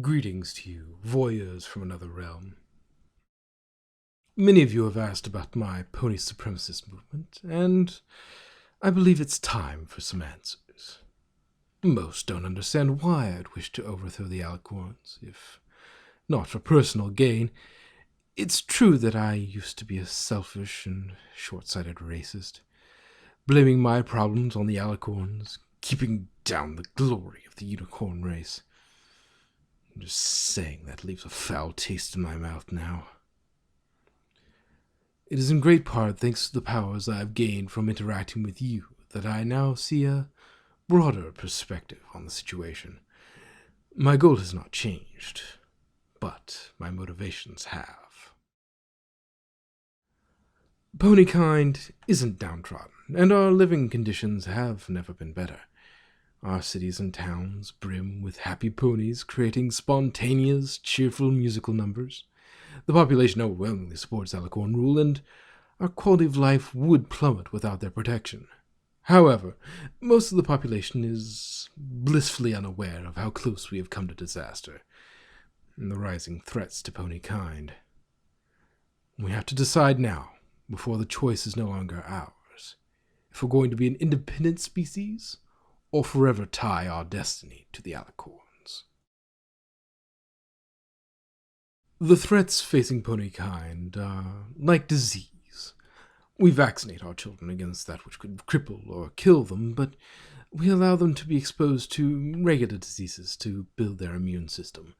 Greetings to you, voyeurs from another realm. Many of you have asked about my pony supremacist movement, and I believe it's time for some answers. Most don't understand why I'd wish to overthrow the Alicorns, if not for personal gain. It's true that I used to be a selfish and short-sighted racist, blaming my problems on the Alicorns, keeping down the glory of the unicorn race. Just saying that leaves a foul taste in my mouth now. It is in great part thanks to the powers I have gained from interacting with you that I now see a broader perspective on the situation. My goal has not changed, but my motivations have. Ponykind isn't downtrodden, and our living conditions have never been better. Our cities and towns brim with happy ponies creating spontaneous, cheerful musical numbers. The population overwhelmingly supports Alicorn rule, and our quality of life would plummet without their protection. However, most of the population is blissfully unaware of how close we have come to disaster and the rising threats to ponykind. We have to decide now, before the choice is no longer ours, if we're going to be an independent species or forever tie our destiny to the Alicorns. The threats facing ponykind are like disease. We vaccinate our children against that which could cripple or kill them, but we allow them to be exposed to regular diseases to build their immune system.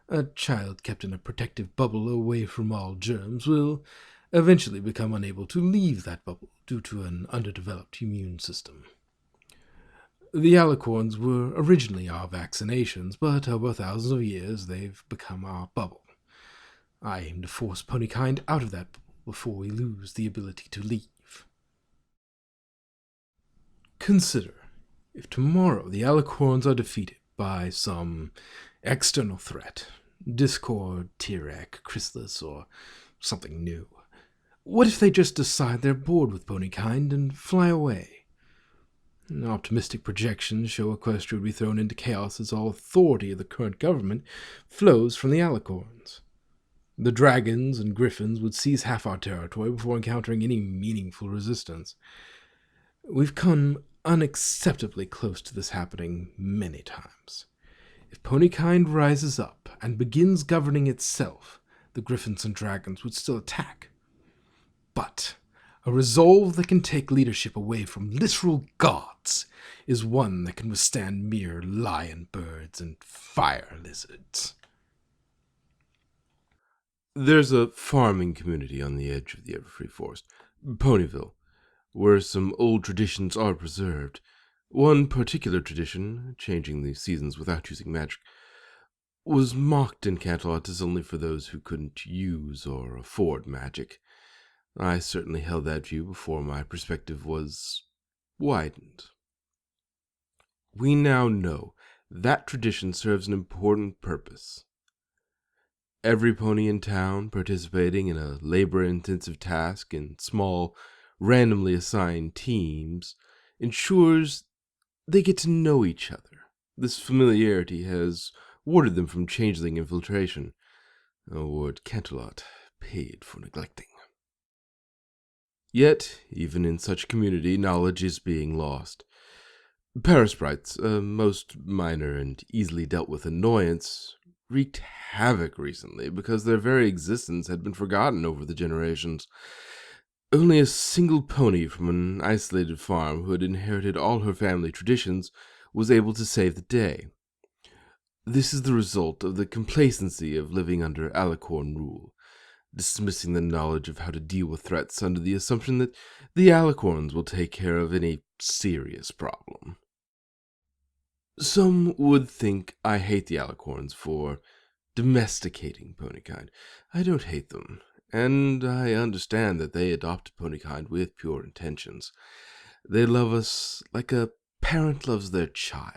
A child kept in a protective bubble away from all germs will eventually become unable to leave that bubble due to an underdeveloped immune system. The Alicorns were originally our vaccinations, but over thousands of years they've become our bubble. I aim to force ponykind out of that bubble before we lose the ability to leave. Consider, if tomorrow the Alicorns are defeated by some external threat, Discord, Tyrek, Chrysalis, or something new. What if they just decide they're bored with ponykind and fly away? Optimistic projections show Equestria would be thrown into chaos as all authority of the current government flows from the Alicorns. The dragons and griffins would seize half our territory before encountering any meaningful resistance. We've come unacceptably close to this happening many times. If ponykind rises up and begins governing itself, the griffins and dragons would still attack. But a resolve that can take leadership away from literal gods is one that can withstand mere lion birds and fire lizards. There's a farming community on the edge of the Everfree Forest, Ponyville, where some old traditions are preserved. One particular tradition, changing the seasons without using magic, was mocked in Canterlot as only for those who couldn't use or afford magic. I certainly held that view before my perspective was widened. We now know that tradition serves an important purpose. Every pony in town participating in a labor-intensive task in small, randomly assigned teams ensures they get to know each other. This familiarity has warded them from changeling infiltration, a ward Canterlot paid for neglecting. Yet, even in such community, knowledge is being lost. Parasprites, a most minor and easily dealt with annoyance, wreaked havoc recently because their very existence had been forgotten over the generations. Only a single pony from an isolated farm who had inherited all her family traditions was able to save the day. This is the result of the complacency of living under Alicorn rule, dismissing the knowledge of how to deal with threats under the assumption that the Alicorns will take care of any serious problem. Some would think I hate the Alicorns for domesticating ponykind. I don't hate them, and I understand that they adopted ponykind with pure intentions. They love us like a parent loves their child,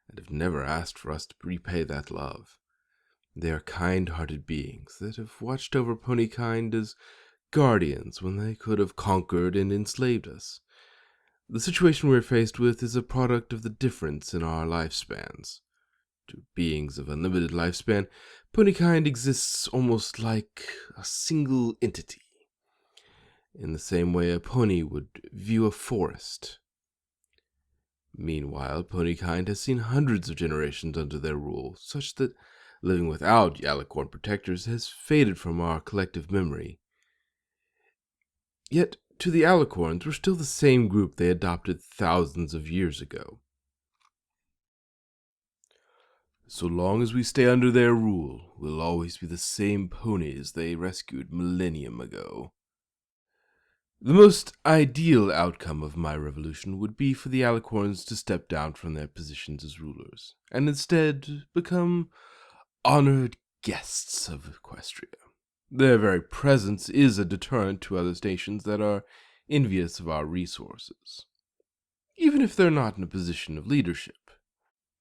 and have never asked for us to repay that love. They are kind-hearted beings that have watched over ponykind as guardians when they could have conquered and enslaved us. The situation we're faced with is a product of the difference in our lifespans. To beings of unlimited lifespan, ponykind exists almost like a single entity, in the same way a pony would view a forest. Meanwhile, ponykind has seen hundreds of generations under their rule, such that living without Yalicorn protectors has faded from our collective memory. Yet, to the Alicorns, we're still the same group they adopted thousands of years ago. So long as we stay under their rule, we'll always be the same ponies they rescued millennium ago. The most ideal outcome of my revolution would be for the Alicorns to step down from their positions as rulers, and instead become honored guests of Equestria. Their very presence is a deterrent to other nations that are envious of our resources. Even if they're not in a position of leadership,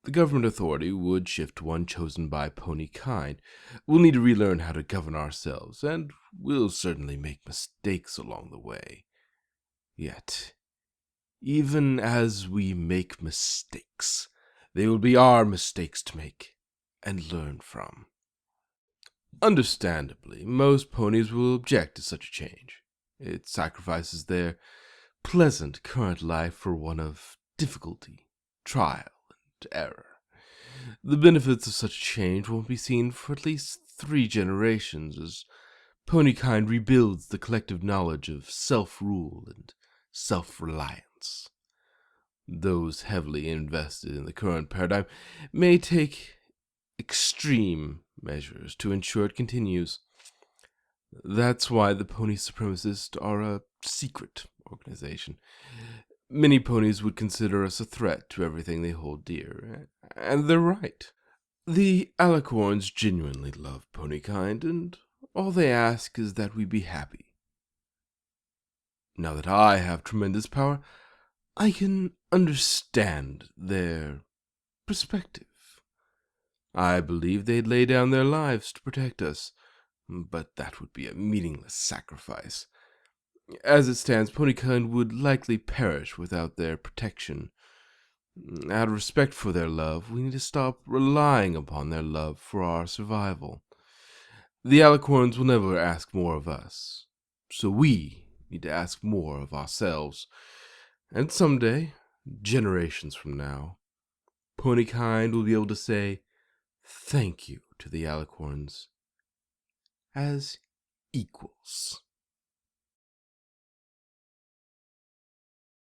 the government authority would shift to one chosen by ponykind. We'll need to relearn how to govern ourselves, and we'll certainly make mistakes along the way. Yet, even as we make mistakes, they will be our mistakes to make and learn from. Understandably, most ponies will object to such a change. It sacrifices their pleasant current life for one of difficulty, trial, and error. The benefits of such a change won't be seen for at least 3 generations, as ponykind rebuilds the collective knowledge of self-rule and self-reliance. Those heavily invested in the current paradigm may take extreme measures to ensure it continues. That's why the Pony Supremacists are a secret organization. Many ponies would consider us a threat to everything they hold dear, and they're right. The Alicorns genuinely love ponykind, and all they ask is that we be happy. Now that I have tremendous power, I can understand their perspective. I believe they'd lay down their lives to protect us, but that would be a meaningless sacrifice. As it stands, ponykind would likely perish without their protection. Out of respect for their love, we need to stop relying upon their love for our survival. The Alicorns will never ask more of us, so we need to ask more of ourselves. And someday, generations from now, ponykind will be able to say thank you to the Alicorns as equals.